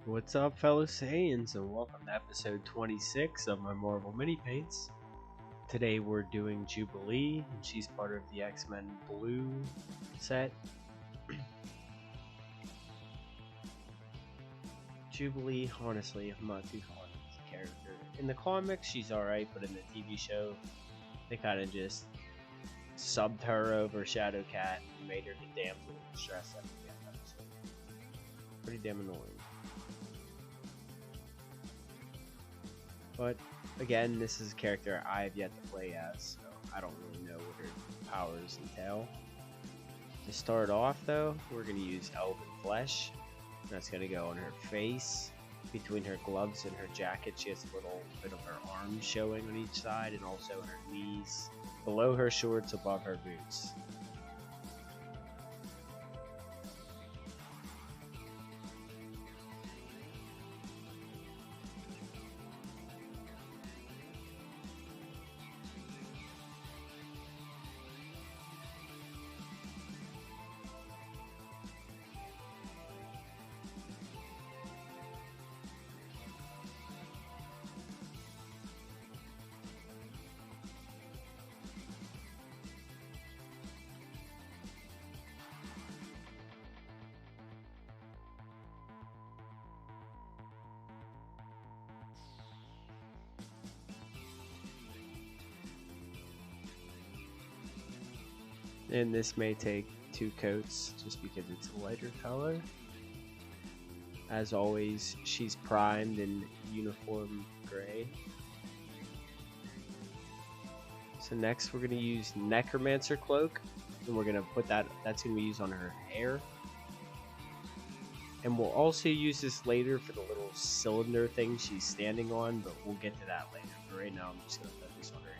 What's up, fellow Saiyans, and welcome to episode 26 of my Marvel Minipaints. Today we're doing Jubilee, and she's part of the X-Men Blue set. Jubilee, honestly, I'm not too fond of this character. In the comics, she's alright, but in the TV show, they kind of just subbed her over Shadowcat and made her the damsel in distress at the end episode. Pretty damn annoying. But again, this is a character I have yet to play as, so I don't really know what her powers entail. To start off though, we're going to use Elven Flesh. That's going to go on her face. Between her gloves and her jacket, she has a little bit of her arms showing on each side, and also her knees, below her shorts, above her boots. And this may take 2 coats just because it's a lighter color. As always, she's primed in uniform gray. So next we're going to use Necromancer Cloak, and we're going to put that's going to be used on her hair. And we'll also use this later for the little cylinder thing she's standing on, but we'll get to that later. But right now I'm just going to focus on her hair.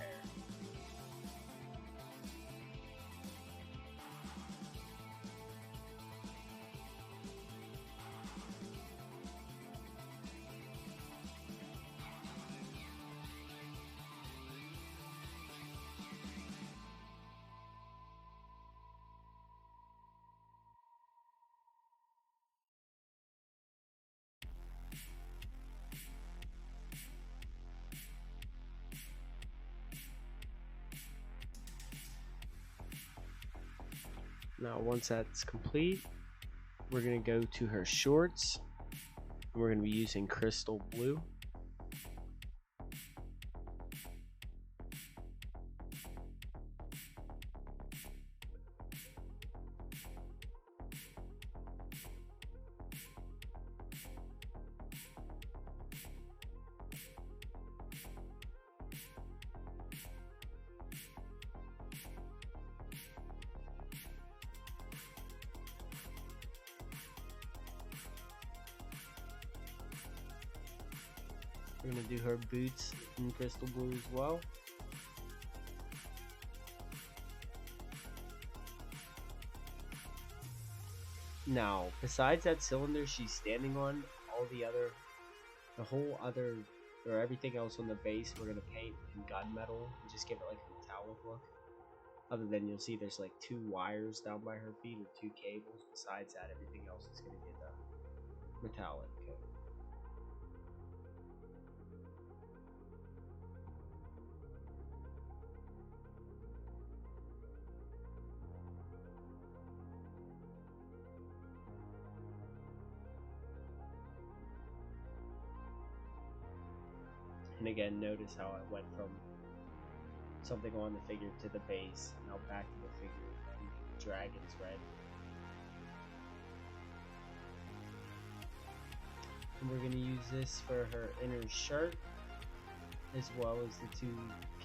Now once that's complete, we're going to go to her shorts, and we're going to be using Crystal Blue. We're going to do her boots in Crystal Blue as well. Now, besides that cylinder she's standing on, everything else on the base, we're going to paint in gunmetal and just give it like a metallic look. Other than you'll see there's like 2 wires down by her feet, or 2 cables. Besides that, everything else is going to get a metallic coat. And again, notice how I went from something on the figure to the base, now back to the figure, and dragon's red. And we're going to use this for her inner shirt, as well as the 2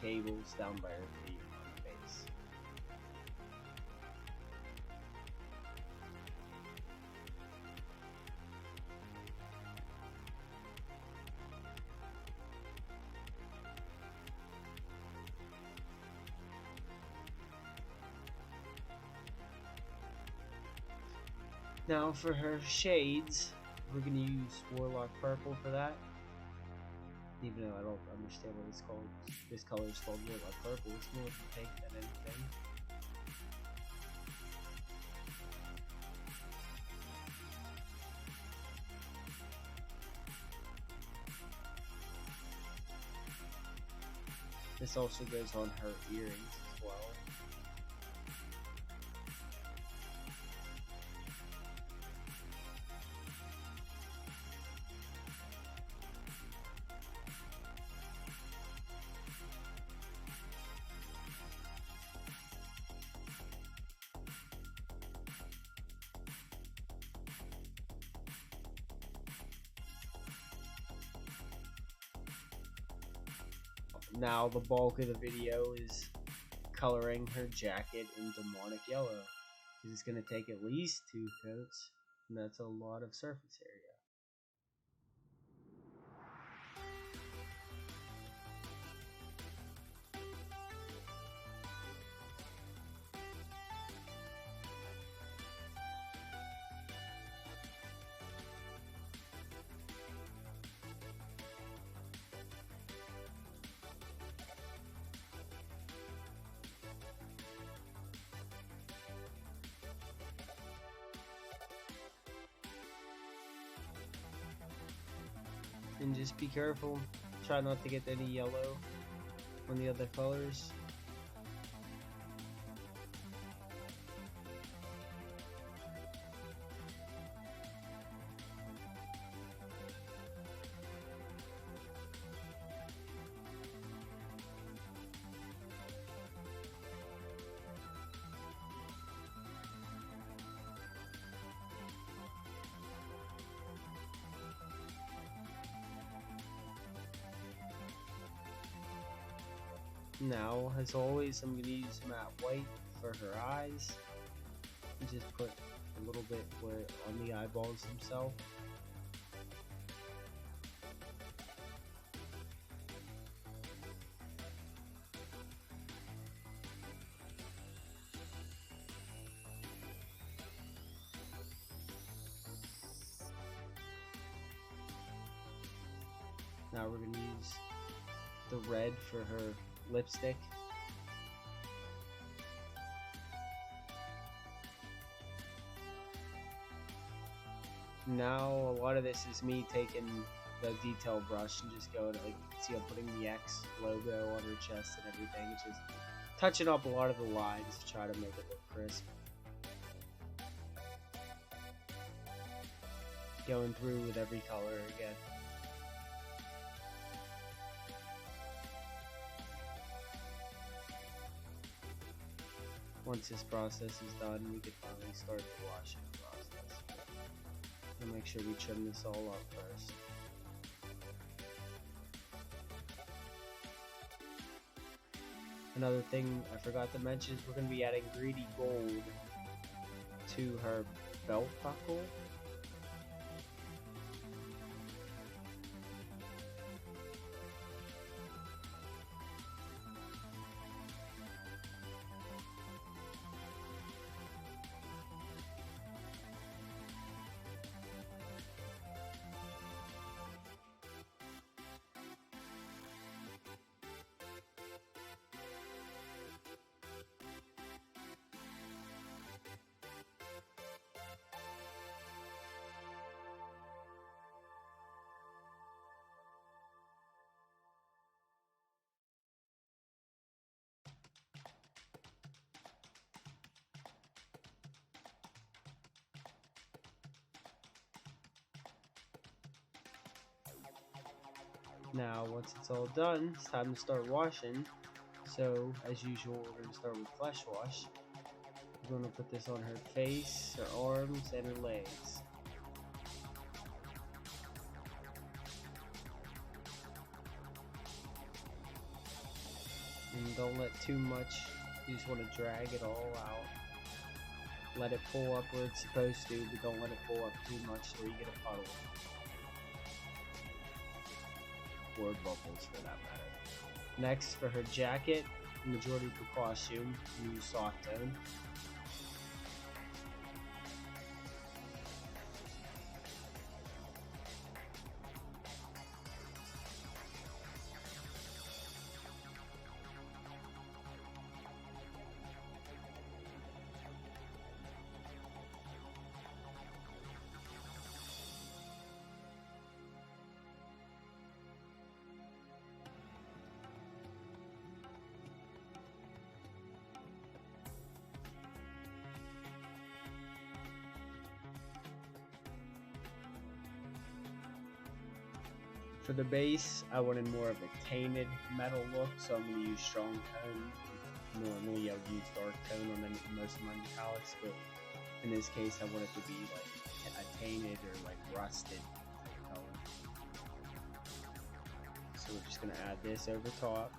cables down by her feet on the base. Now for her shades, we're going to use Warlock Purple for that. Even though I don't understand what it's called. This color is called Warlock Purple. It's more pink than anything. This also goes on her earrings as well. Now the bulk of the video is coloring her jacket in demonic yellow. It's going to take at least 2 coats, and that's a lot of surface area. And just be careful, try not to get any yellow on the other colors. Now, as always, I'm going to use matte white for her eyes. And just put a little bit on the eyeballs themselves. Now we're going to use the red for her lipstick. Now a lot of this is me taking the detail brush and just going, like, see, I'm putting the X logo on her chest and everything. It's just touching up a lot of the lines to try to make it look crisp. Going through with every color again. Once this process is done, we can finally start the washing process. And make sure we trim this all up first. Another thing I forgot to mention is we're going to be adding greedy gold to her belt buckle. Now, once it's all done, it's time to start washing. So, as usual, we're going to start with flesh wash. We're going to put this on her face, her arms, and her legs. And don't let too much, you just want to drag it all out. Let it pull up where it's supposed to, but don't let it pull up too much so you get a puddle. Or bubbles for that matter. Next, for her jacket, the majority of the costume, use soft tone. For the base, I wanted more of a tainted metal look, so I'm going to use strong tone. Normally I would use dark tone on most of my metallics, but in this case I want it to be like a tainted or like rusted color. So we're just going to add this over top.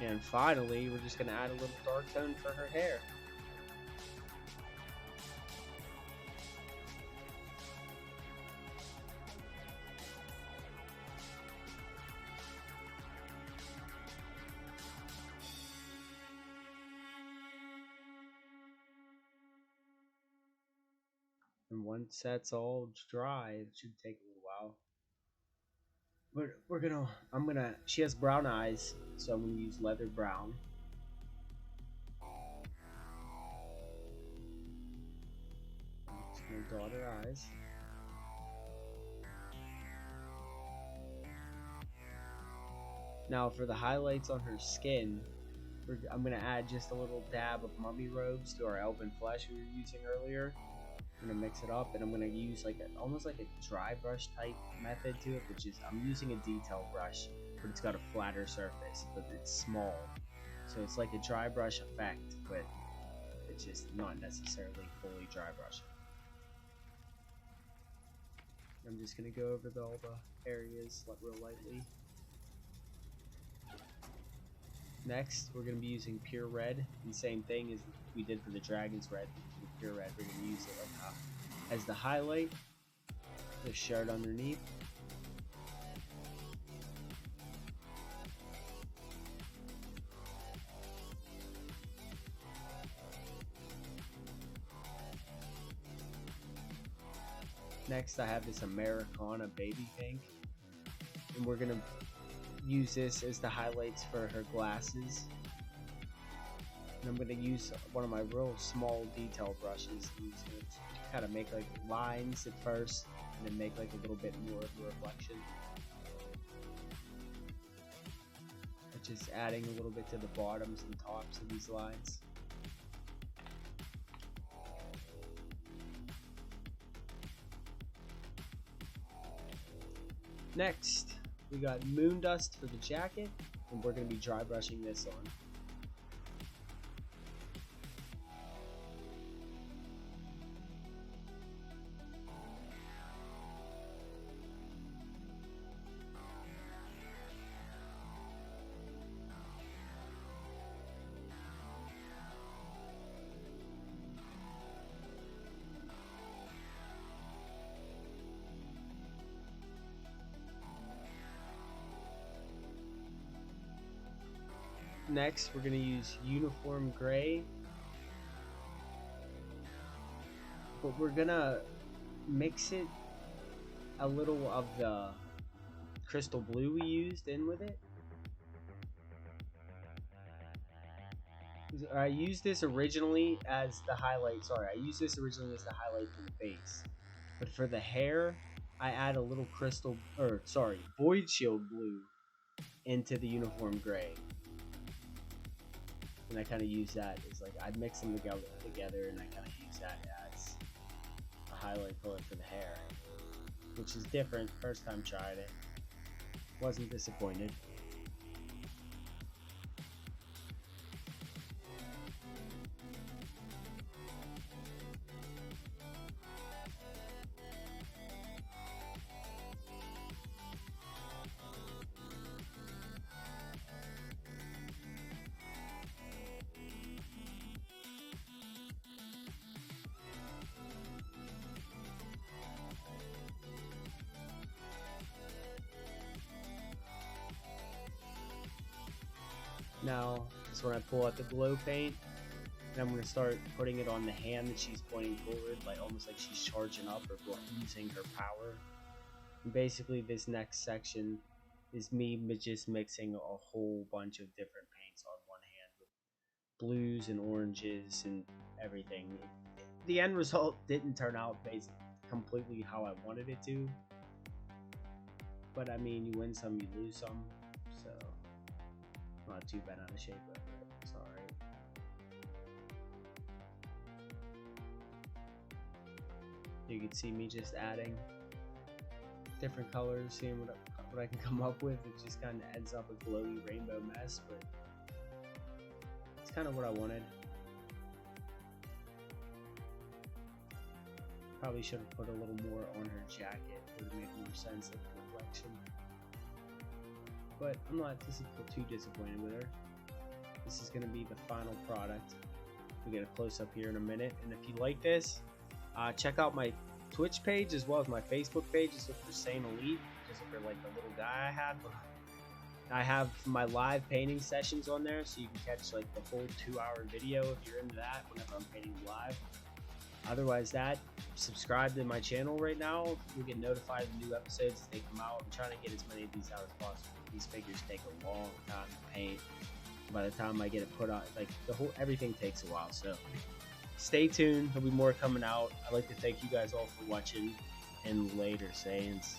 And finally, we're just going to add a little dark tone for her hair. And once that's all dry, it should take a little while. But she has brown eyes, so I'm gonna use leather brown. I'm just gonna dot her eyes. Now for the highlights on her skin, I'm gonna add just a little dab of mummy robes to our elven flesh we were using earlier. I'm gonna mix it up, and I'm gonna use like almost like a dry brush type method to it, which is I'm using a detail brush, but it's got a flatter surface, but it's small, so it's like a dry brush effect, but it's just not necessarily fully dry brush. I'm just gonna go over all the areas real lightly. Next, we're gonna be using pure red, and same thing as we did for the dragon's red. Pure red, we're going to use it as the highlight, the shirt underneath. Next I have this Americana baby pink, and we're going to use this as the highlights for her glasses. And I'm going to use one of my real small detail brushes to kind of make like lines at first, and then make like a little bit more of a reflection. Just adding a little bit to the bottoms and tops of these lines. Next, we got moon dust for the jacket, and we're going to be dry brushing this on. Next, we're going to use uniform gray, but we're going to mix it a little of the crystal blue we used in with it. I used this originally as the highlight, for the base, but for the hair, I add a little void shield blue into the uniform gray. And I kind of use that as like, I'd mix them together, and I kind of use that as a highlight color for the hair, which is different. First time tried it, wasn't disappointed. Now, that's when I pull out the glow paint, and I'm going to start putting it on the hand that she's pointing forward, like almost like she's charging up or using her power. And basically, this next section is me just mixing a whole bunch of different paints on one hand with blues and oranges and everything. The end result didn't turn out completely how I wanted it to, but I mean, you win some, you lose some, so not too bad out of shape, but it's alright. You can see me just adding different colors, seeing what I can come up with. It just kind of ends up a glowy rainbow mess, but it's kind of what I wanted. Probably should have put a little more on her jacket. It would have made more sense of the reflection. But I'm not too disappointed with her. This is going to be the final product. We'll get a close-up here in a minute. And if you like this, check out my Twitch page as well as my Facebook page. Just look for Saiyan Elite. Just look for like the little guy I have. I have my live painting sessions on there, so you can catch like the full 2-hour video if you're into that whenever I'm painting live. Otherwise subscribe to my channel right now. You'll get notified of new episodes as they come out. I'm trying to get as many of these out as possible. These figures take a long time to paint. By the time I get it put on, like everything takes a while. So stay tuned. There'll be more coming out. I'd like to thank you guys all for watching, and later, Saiyans.